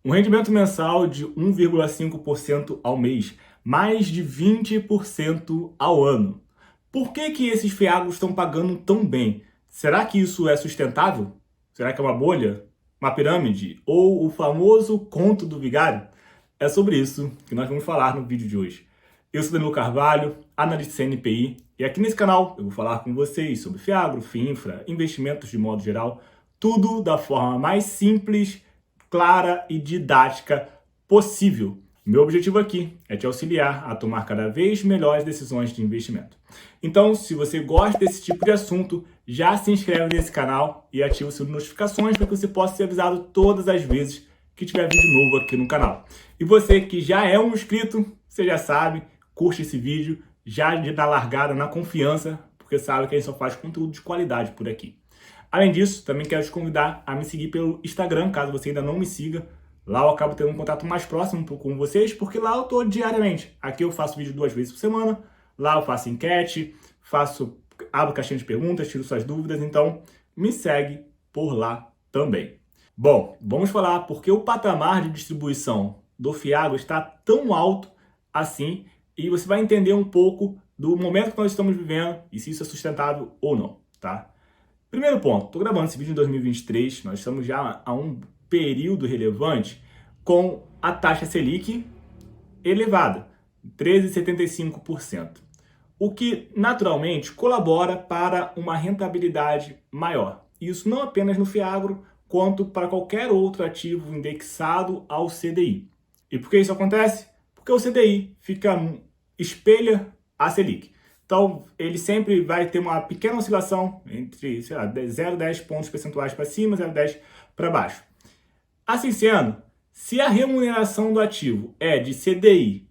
Um rendimento mensal de 1,5% ao mês, mais de 20% ao ano. Por que esses fiagros estão pagando tão bem? Será que isso é sustentável? Será que é uma bolha? Uma pirâmide? Ou o famoso conto do vigário? É sobre isso que nós vamos falar no vídeo de hoje. Eu sou Danilo Carvalho, analista CNPI, e aqui nesse canal eu vou falar com vocês sobre fiagro, FIINFRA, investimentos de modo geral, tudo da forma mais simples, clara e didática possível. Meu objetivo aqui é te auxiliar a tomar cada vez melhores decisões de investimento. Então, se você gosta desse tipo de assunto, já se inscreve nesse canal e ativa o sininho de notificações para que você possa ser avisado todas as vezes que tiver vídeo novo aqui no canal. E você que já é um inscrito, você já sabe, curte esse vídeo, já dá largada na confiança, porque sabe que a gente só faz conteúdo de qualidade por aqui. Além disso, também quero te convidar a me seguir pelo Instagram, caso você ainda não me siga. Lá eu acabo tendo um contato mais próximo com vocês, porque lá eu estou diariamente. Aqui eu faço vídeo 2 vezes por semana, lá eu faço enquete, abro caixinha de perguntas, tiro suas dúvidas, então me segue por lá também. Bom, vamos falar porque o patamar de distribuição do fiagro está tão alto assim, e você vai entender um pouco do momento que nós estamos vivendo e se isso é sustentável ou não, tá? Primeiro ponto, estou gravando esse vídeo em 2023, nós estamos já a um período relevante com a taxa Selic elevada, 13,75%, o que naturalmente colabora para uma rentabilidade maior. Isso não apenas no fiagro, quanto para qualquer outro ativo indexado ao CDI. E por que isso acontece? Porque o CDI espelha a Selic. Então, ele sempre vai ter uma pequena oscilação entre, 0,10 pontos percentuais para cima, 0,10 para baixo. Assim sendo, se a remuneração do ativo é de CDI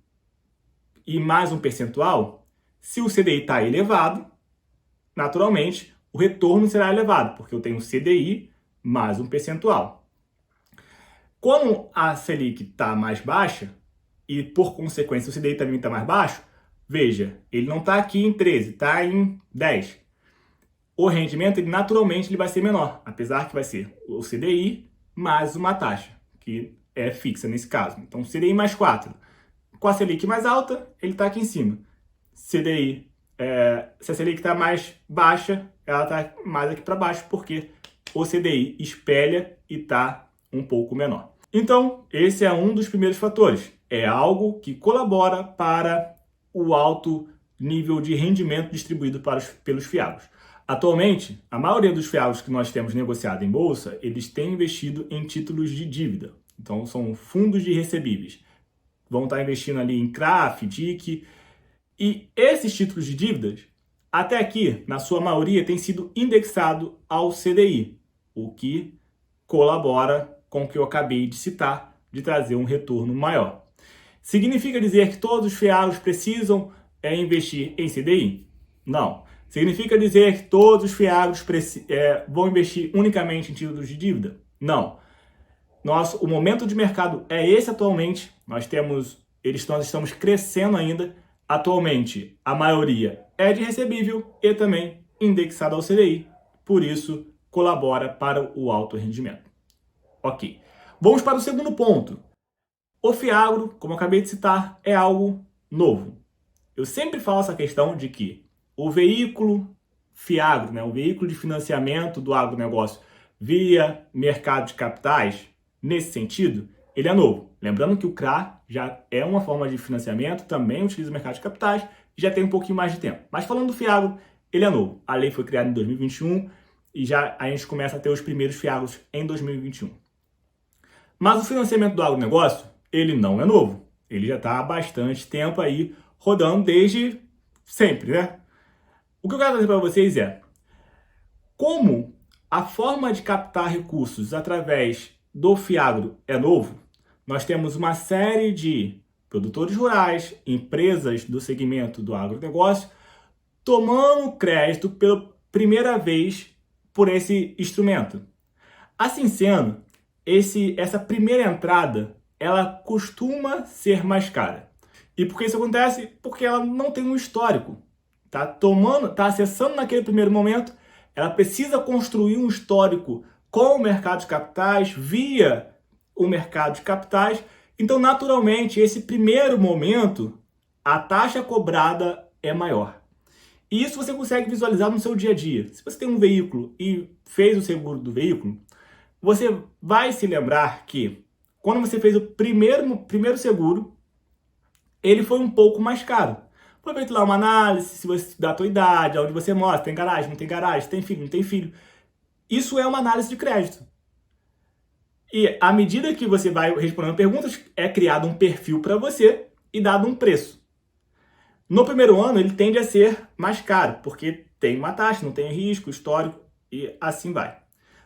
e mais um percentual, se o CDI está elevado, naturalmente, o retorno será elevado, porque eu tenho CDI mais um percentual. Como a Selic está mais baixa, e por consequência o CDI também está mais baixo, veja, ele não está aqui em 13, está em 10. O rendimento, naturalmente, ele vai ser menor, apesar que vai ser o CDI mais uma taxa, que é fixa nesse caso. Então, CDI mais 4. Com a Selic mais alta, ele está aqui em cima. CDI, se a Selic está mais baixa, ela está mais aqui para baixo, porque o CDI espelha e está um pouco menor. Então, esse é um dos primeiros fatores. É algo que colabora para o alto nível de rendimento distribuído pelos fiagros. Atualmente, a maioria dos fiagros que nós temos negociado em bolsa, eles têm investido em títulos de dívida. Então, são fundos de recebíveis. Vão estar investindo ali em CRA, FDIC. E esses títulos de dívidas, até aqui, na sua maioria, têm sido indexados ao CDI, o que colabora com o que eu acabei de citar, de trazer um retorno maior. Significa dizer que todos os fiagros precisam investir em CDI? Não. Significa dizer que todos os fiagros vão investir unicamente em títulos de dívida? Não. O momento de mercado é esse atualmente. Nós estamos crescendo ainda. Atualmente, a maioria é de recebível e também indexada ao CDI. Por isso, colabora para o alto rendimento. Ok. Vamos para o segundo ponto. O fiagro, como eu acabei de citar, é algo novo. Eu sempre falo essa questão de que o veículo fiagro, o veículo de financiamento do agronegócio via mercado de capitais, nesse sentido, ele é novo. Lembrando que o CRA já é uma forma de financiamento, também utiliza o mercado de capitais e já tem um pouquinho mais de tempo. Mas falando do fiagro, ele é novo. A lei foi criada em 2021 e já a gente começa a ter os primeiros fiagros em 2021. Mas o financiamento do agronegócio, ele não é novo. Ele já está há bastante tempo aí rodando desde sempre, né? O que eu quero trazer para vocês é como a forma de captar recursos através do fiagro é novo. Nós temos uma série de produtores rurais, empresas do segmento do agronegócio, tomando crédito pela primeira vez por esse instrumento. Assim sendo, essa primeira entrada, ela costuma ser mais cara. E por que isso acontece? Porque ela não tem um histórico. Tá acessando naquele primeiro momento, ela precisa construir um histórico com o mercado de capitais via o mercado de capitais. Então, naturalmente, esse primeiro momento, a taxa cobrada é maior. E isso você consegue visualizar no seu dia a dia. Se você tem um veículo e fez o seguro do veículo, você vai se lembrar que quando você fez o primeiro seguro, ele foi um pouco mais caro. Foi feito lá uma análise se você, da tua idade, onde você mora, tem garagem, não tem garagem, tem filho, não tem filho. Isso é uma análise de crédito. E à medida que você vai respondendo perguntas, é criado um perfil para você e dado um preço. No primeiro ano, ele tende a ser mais caro, porque tem uma taxa, não tem risco, histórico e assim vai.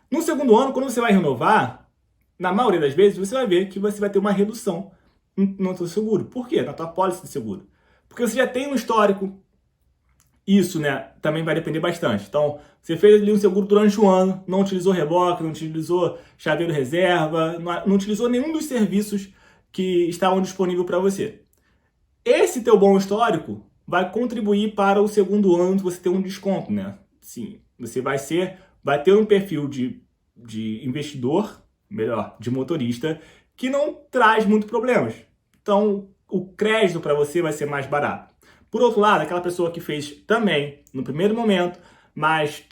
No segundo ano, quando você vai renovar, na maioria das vezes, você vai ver que você vai ter uma redução no seu seguro. Por quê? Na tua pólice de seguro. Porque você já tem um histórico. Isso, né, também vai depender bastante. Então, você fez ali um seguro durante um ano, não utilizou reboque, não utilizou chaveiro reserva, não utilizou nenhum dos serviços que estavam disponíveis para você. Esse teu bom histórico vai contribuir para o segundo ano você ter um desconto, né? Sim, você vai ter um perfil de investidor, melhor, de motorista, que não traz muito problemas. Então, o crédito para você vai ser mais barato. Por outro lado, aquela pessoa que fez também no primeiro momento, mas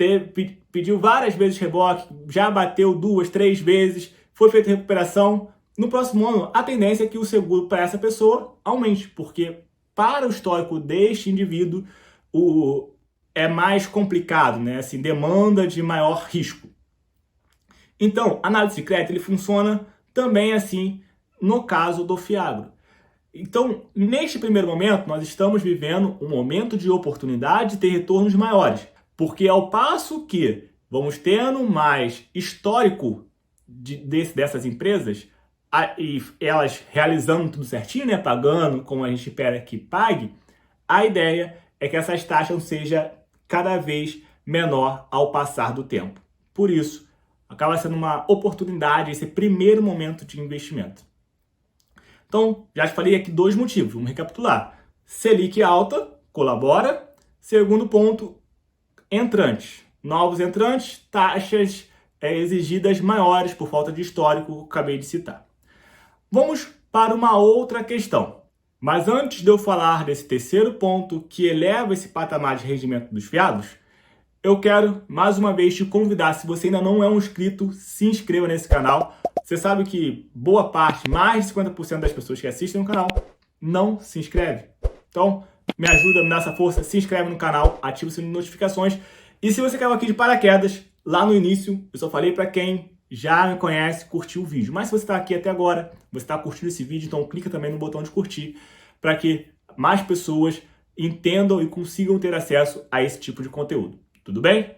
pediu várias vezes reboque, já bateu 2, 3 vezes, foi feita recuperação. No próximo ano, a tendência é que o seguro para essa pessoa aumente, porque para o histórico deste indivíduo é mais complicado, né? Assim, demanda de maior risco. Então, a análise de crédito ele funciona também assim no caso do Fiagro. Então, neste primeiro momento, nós estamos vivendo um momento de oportunidade de ter retornos maiores, porque ao passo que vamos tendo mais histórico dessas empresas, e elas realizando tudo certinho, né, pagando como a gente espera que pague, a ideia é que essas taxas sejam cada vez menor ao passar do tempo. Por isso, acaba sendo uma oportunidade esse primeiro momento de investimento. Então, já te falei aqui 2 motivos, vamos recapitular. Selic alta, colabora. Segundo ponto, entrantes. Novos entrantes, taxas exigidas maiores por falta de histórico, que eu acabei de citar. Vamos para uma outra questão. Mas antes de eu falar desse terceiro ponto que eleva esse patamar de rendimento dos fiados, eu quero mais uma vez te convidar, se você ainda não é um inscrito, se inscreva nesse canal. Você sabe que boa parte, mais de 50% das pessoas que assistem no canal não se inscreve. Então, me ajuda, me dá essa força, se inscreve no canal, ativa o sininho de notificações. E se você caiu aqui de paraquedas, lá no início, eu só falei para quem já me conhece, curtir o vídeo. Mas se você está aqui até agora, você está curtindo esse vídeo, então clica também no botão de curtir para que mais pessoas entendam e consigam ter acesso a esse tipo de conteúdo. Tudo bem?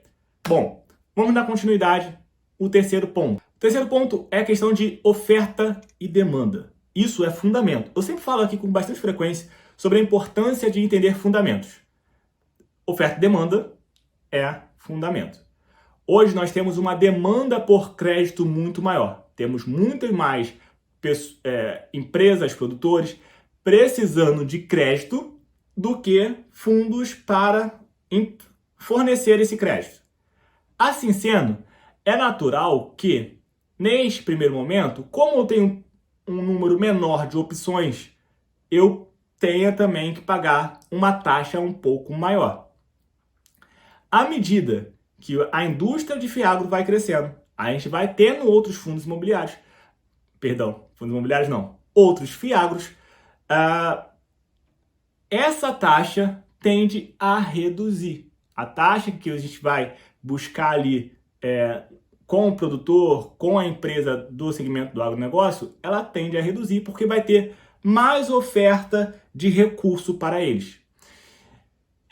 Bom, vamos dar continuidade. O terceiro ponto. O terceiro ponto é a questão de oferta e demanda. Isso é fundamento. Eu sempre falo aqui com bastante frequência sobre a importância de entender fundamentos. Oferta e demanda é fundamento. Hoje nós temos uma demanda por crédito muito maior. Temos muitas mais empresas, produtores, precisando de crédito do que fundos para fornecer esse crédito. Assim sendo, é natural que, neste primeiro momento, como eu tenho um número menor de opções, eu tenha também que pagar uma taxa um pouco maior. À medida que a indústria de fiagro vai crescendo, a gente vai tendo outros fundos imobiliários, fundos imobiliários não, outros fiagros, essa taxa tende a reduzir. A taxa que a gente vai buscar ali com o produtor, com a empresa do segmento do agronegócio, ela tende a reduzir porque vai ter mais oferta de recurso para eles.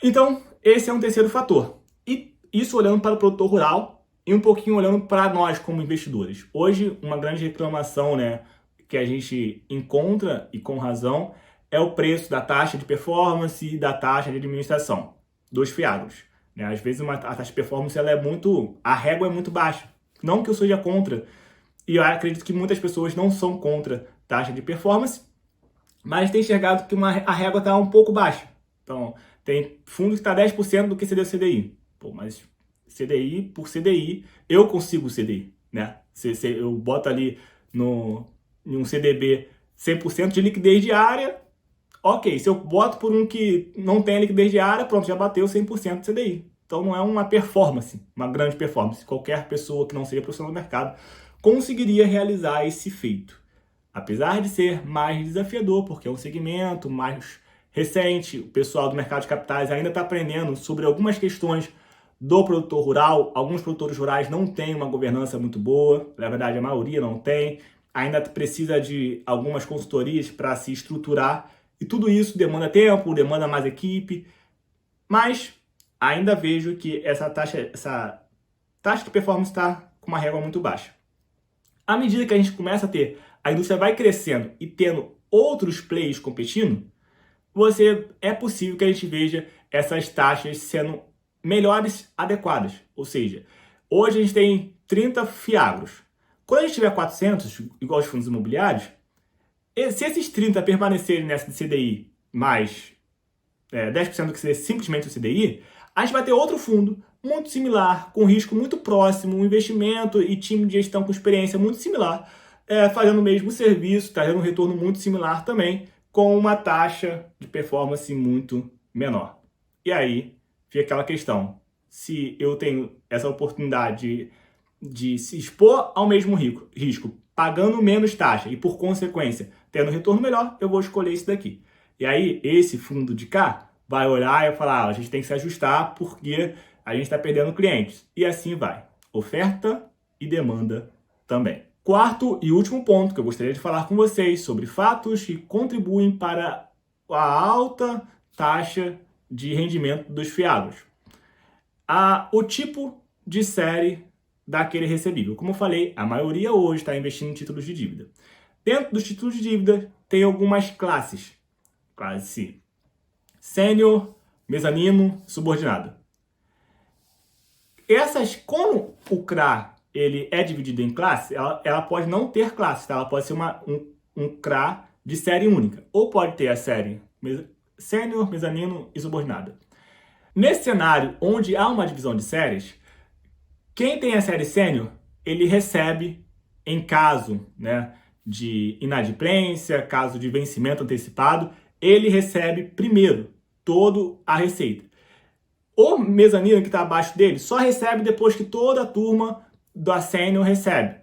Então, esse é um terceiro fator. E isso olhando para o produtor rural e um pouquinho olhando para nós como investidores. Hoje, uma grande reclamação, né, que a gente encontra, e com razão, é o preço da taxa de performance e da taxa de administração dos fiagros. Né? Às vezes a taxa de performance a régua é muito baixa. Não que eu seja contra, e eu acredito que muitas pessoas não são contra taxa de performance, mas tem enxergado que a régua está um pouco baixa. Então, tem fundo que está 10% do que seria o CDI. Pô, mas CDI por CDI, eu consigo CDI, né? Eu boto ali em um CDB 100% de liquidez diária, ok. Se eu boto por um que não tem liquidez diária, pronto, já bateu 100% de CDI. Então não é uma performance, uma grande performance. Qualquer pessoa que não seja profissional do mercado conseguiria realizar esse feito. Apesar de ser mais desafiador, porque é um segmento mais recente, o pessoal do mercado de capitais ainda está aprendendo sobre algumas questões do produtor rural. Alguns produtores rurais não têm uma governança muito boa, na verdade a maioria não tem, ainda precisa de algumas consultorias para se estruturar, e tudo isso demanda tempo, demanda mais equipe, mas ainda vejo que essa taxa de performance está com uma régua muito baixa. À medida que a gente começa a ter, a indústria vai crescendo e tendo outros players competindo, é possível que a gente veja essas taxas sendo melhores, adequadas. Ou seja, hoje a gente tem 30 fiagros. Quando a gente tiver 400, igual os fundos imobiliários, se esses 30 permanecerem nessa CDI mais 10% do que seria simplesmente o CDI, a gente vai ter outro fundo muito similar, com risco muito próximo, um investimento e time de gestão com experiência muito similar, fazendo o mesmo serviço, trazendo um retorno muito similar também, com uma taxa de performance muito menor. E aí fica aquela questão, se eu tenho essa oportunidade de se expor ao mesmo risco, pagando menos taxa e, por consequência, tendo retorno melhor, eu vou escolher esse daqui. E aí, esse fundo de cá vai olhar e falar, a gente tem que se ajustar porque a gente está perdendo clientes. E assim vai. Oferta e demanda também. Quarto e último ponto que eu gostaria de falar com vocês sobre fatos que contribuem para a alta taxa de rendimento dos fiagros. O tipo de série daquele recebível. Como eu falei, a maioria hoje está investindo em títulos de dívida. Dentro dos títulos de dívida, tem algumas classes. Classe sênior, mezanino, subordinado. Como o CRA ele é dividido em classes, ela pode não ter classe, tá? Ela pode ser um CRA de série única. Ou pode ter a série sênior, mezanino e subordinado. Nesse cenário, onde há uma divisão de séries, quem tem a série sênior, ele recebe, em caso de inadimplência, caso de vencimento antecipado, ele recebe primeiro toda a receita. O mezanino que está abaixo dele só recebe depois que toda a turma da sênior recebe.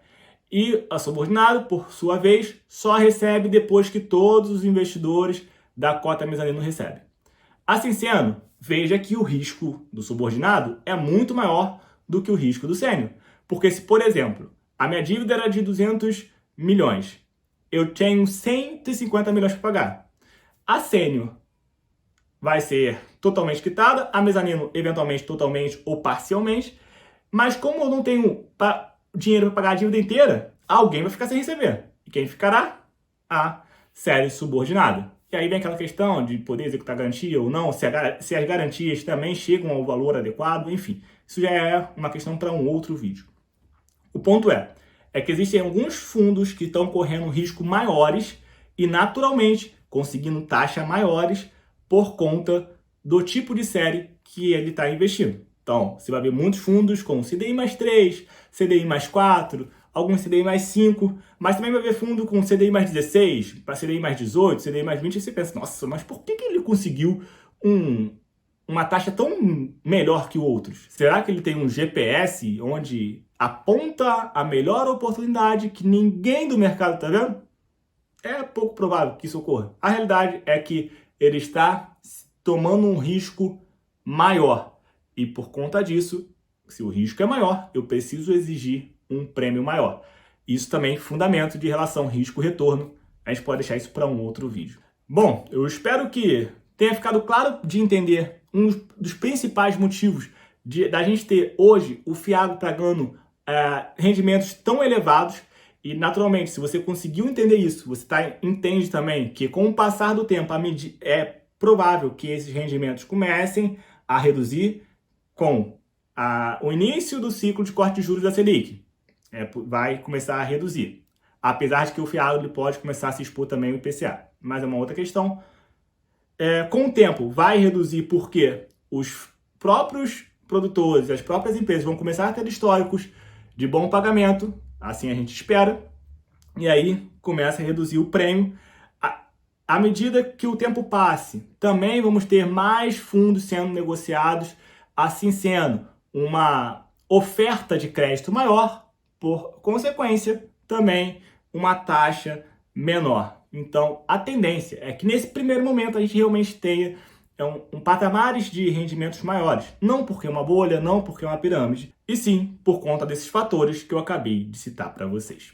E a subordinado, por sua vez, só recebe depois que todos os investidores da cota mezanino recebem. Assim sendo, veja que o risco do subordinado é muito maior do que o risco do sênior. Porque se, por exemplo, a minha dívida era de 200 milhões, eu tenho 150 milhões para pagar. A sênior vai ser totalmente quitada, a mezanino eventualmente totalmente ou parcialmente, mas como eu não tenho dinheiro para pagar a dívida inteira, alguém vai ficar sem receber. E quem ficará? A série subordinada. E aí vem aquela questão de poder executar garantia ou não, se as garantias também chegam ao valor adequado, enfim. Isso já é uma questão para um outro vídeo. O ponto é que existem alguns fundos que estão correndo risco maiores e naturalmente conseguindo taxas maiores por conta do tipo de série que ele está investindo. Então, você vai ver muitos fundos com CDI mais 3, CDI mais 4, alguns CDI mais 5, mas também vai ver fundo com CDI mais 16, para CDI mais 18, CDI mais 20, e você pensa, nossa, mas por que ele conseguiu uma taxa tão melhor que outros? Será que ele tem um GPS onde aponta a melhor oportunidade que ninguém do mercado está vendo? É pouco provável que isso ocorra. A realidade é que ele está tomando um risco maior. E por conta disso, se o risco é maior, eu preciso exigir um prêmio maior. Isso também é fundamento de relação risco-retorno. A gente pode deixar isso para um outro vídeo. Bom, eu espero que tenha ficado claro de entender um dos principais motivos da gente ter hoje o fiagro pagando rendimentos tão elevados. E, naturalmente, se você conseguiu entender isso, você entende também que, com o passar do tempo, é provável que esses rendimentos comecem a reduzir com o início do ciclo de corte de juros da Selic. Vai começar a reduzir. Apesar de que o fiagro ele pode começar a se expor também ao IPCA. Mas é uma outra questão. Com o tempo, vai reduzir porque os próprios produtores, as próprias empresas vão começar a ter históricos de bom pagamento, assim a gente espera, e aí começa a reduzir o prêmio. À medida que o tempo passe, também vamos ter mais fundos sendo negociados, assim sendo uma oferta de crédito maior, por consequência, também uma taxa menor. Então, a tendência é que nesse primeiro momento a gente realmente tenha patamares de rendimentos maiores. Não porque é uma bolha, não porque é uma pirâmide, e sim por conta desses fatores que eu acabei de citar para vocês.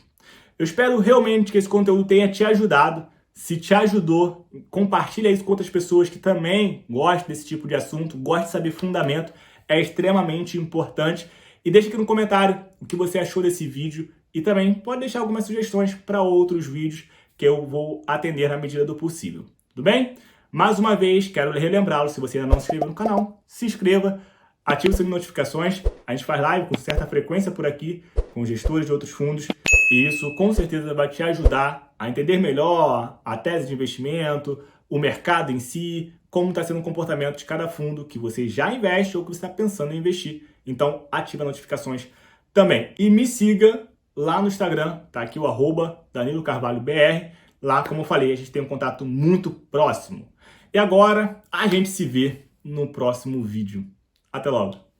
Eu espero realmente que esse conteúdo tenha te ajudado. Se te ajudou, compartilha isso com outras pessoas que também gostam desse tipo de assunto, gostam de saber fundamento, é extremamente importante. E deixa aqui no comentário o que você achou desse vídeo e também pode deixar algumas sugestões para outros vídeos que eu vou atender na medida do possível. Tudo bem? Mais uma vez, quero relembrá-lo, se você ainda não se inscreveu no canal, se inscreva, ative suas notificações. A gente faz live com certa frequência por aqui, com gestores de outros fundos, e isso com certeza vai te ajudar a entender melhor a tese de investimento, o mercado em si, como está sendo o comportamento de cada fundo que você já investe ou que você está pensando em investir. Então, ative as notificações também. E me siga lá no Instagram, tá aqui o @DaniloCarvalhoBR. Lá, como eu falei, a gente tem um contato muito próximo. E agora, a gente se vê no próximo vídeo. Até logo!